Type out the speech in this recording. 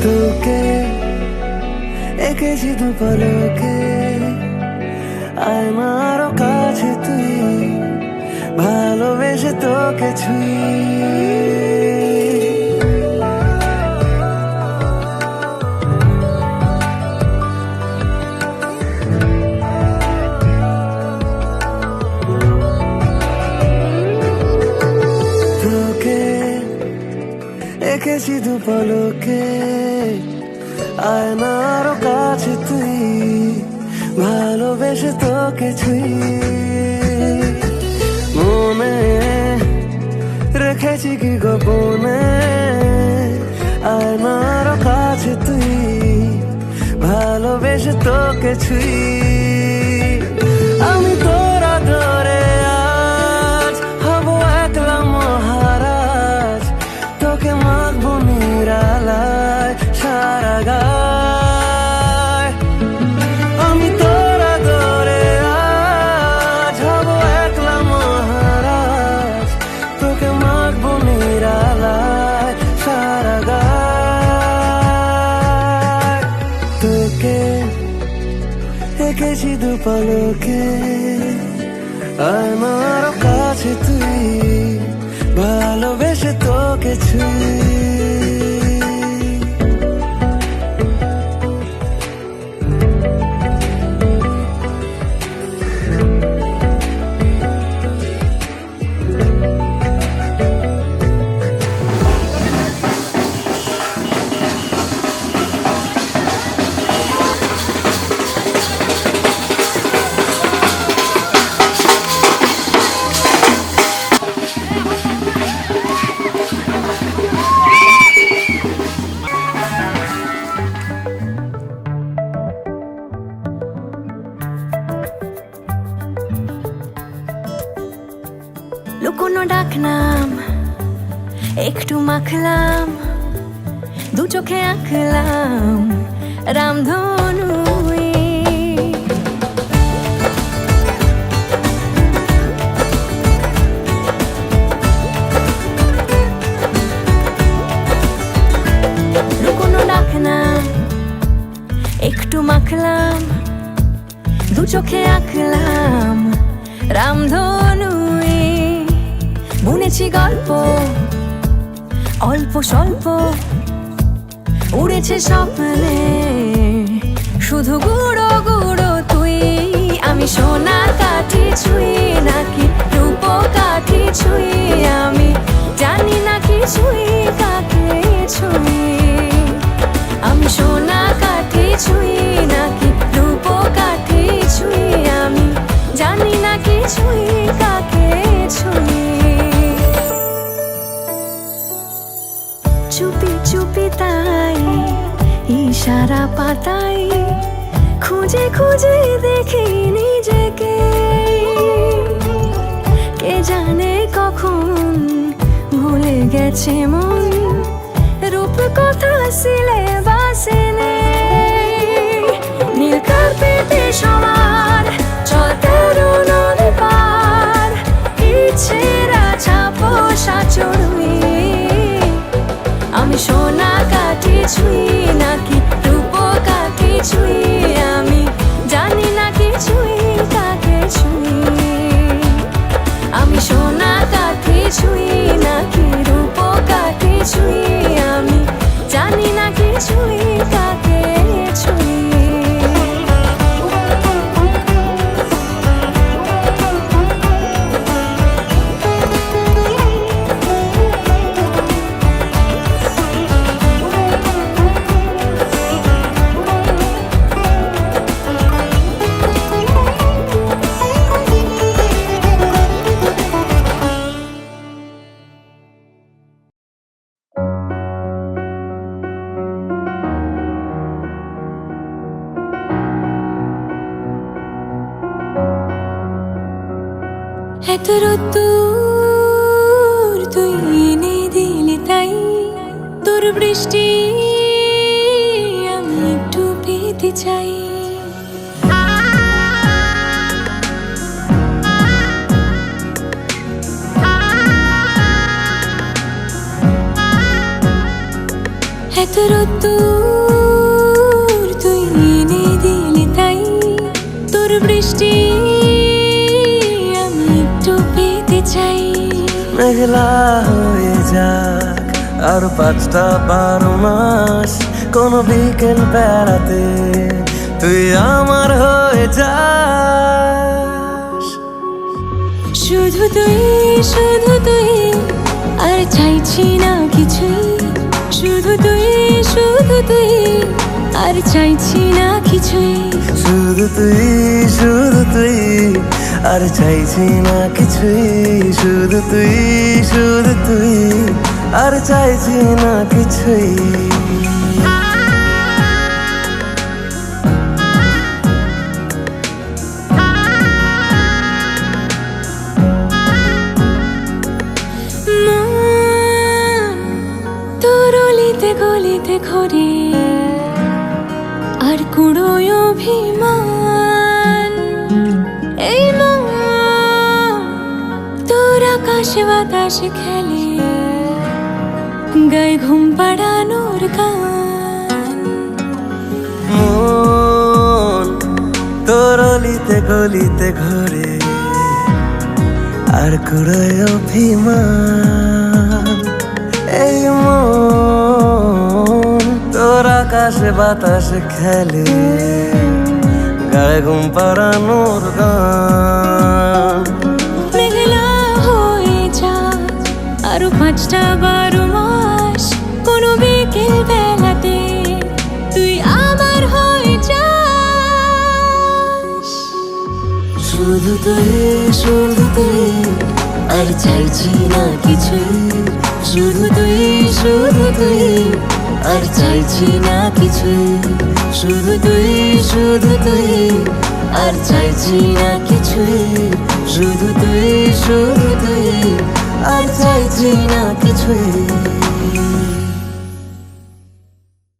তোকে এঁকেছি দু পলকে, আয় না আরো কাছে তুই, ভালোবেসে তোকে ছুঁই। তোকে এঁকেছি দু পলকে, আয় না আরো কাছে তুই, ভালোবেসে তোকে ছুঁই। মনে রেখেছি কি গোপনে, আয় না আরো কাছে তুই, ভালোবেসে তোকে ছুঁই। আমি তোরা ধরে আজ হব একলা মহারাজ, তোকে মাখবো নিরালায় সারা গায়। আমি তোরা ধরে আজ হব একলা মহারাজ, তোকে মাখবো নিরালায় সারা গায়। তোকে এঁকেছি দু পলকে, আয় না আরো কাছে তুই, ভালোবেসে তোকে ছুঁই। লুকোনো ডাকনাম একটু মাখলাম, দু চোখে আঁকলাম রামধনু। লুকোনো ডাকনাম একটু মাখলাম, দু চোখে আঁকলাম রামধনু। বুনেছি গল্প অল্প স্বল্প, উড়েছে স্বপ্নে শুধু গুঁড়ো গুঁড়ো তুই। আমি সোনা কাঠি ছুঁই নাকি রূপ কাঠি ছুঁই, আমি জানি না কি ছুঁই কাকে ছুঁই। আমি সোনা কাঠি ছুঁই নাকি রূপ কাঠি ছুঁই, আমি জানি না কি ছুঁই কাকে ছুঁই। চুপি চুপি তাই ইশারা পাতাই, খুঁজে খুঁজে দেখি নিজেকে। কে জানে কখন ভুলে গেছে মন, রূপ কথা সিলেবাসে নেই। নীল কার্পেটে সবার চলতে নদী পার, ইচ্ছেরা ছাপোষা চড়ুই। আমি সোনা কাঠি ছুঁই নাকি রূপ কাঠি ছুঁই, আমি জানি না কি ছুঁই কাকে ছুঁই। আমি সোনা কাঠি ছুঁই নাকি রূপ কাঠি ছুঁই, আমি জানি না কি ছুঁই কাকে ছুঁই। এত রোদ্দুর তুই এনে দিলি তাই, তোর বৃষ্টি আমি একটু পেতে চাই। এত রোদ্দুর তুই এনে দিলি তাই তোর বৃষ্টি আমি একটু পেতে চাই। মেঘলা হয়ে যাক আর 5টা 12 মাস, কোনো বিকেল বেড়াতে তুই আমার হয়ে যাস। শুধু তুই আর চাইছি না কিছুই, শুধু তুই আর চাইছি না কিছুই। শুধু তুই আর চাইছি না কিছুই, শুধু তুই আর চাইছি না কিছুই। তোর অলিতে গলিতে ঘরে আর কুড়োয় অভিমান, এই মন তোর আকাশে বাতাসে খেলে গায়ে ঘুম পাড়ানোর গান। মন তোর অলিতে গলিতে ঘরে আর কুড়োয় অভিমান, এই মন তোর আকাশে বাতাসে খেলে গায়ে ঘুম পাড়ানোর গান। মেঘলা হয়ে যাক আরো 5টা 12 মাস, কোনো বিকেল বেলাতে তুই আমার হয়ে যাস। শুধু তুই আর চাইছি না কিছুই, শুধু তুই আর চাইছি না কিছুই, শুধু তুই আর চাইছি না কিছুই, শুধু তুই আর চাইছি না কিছুই।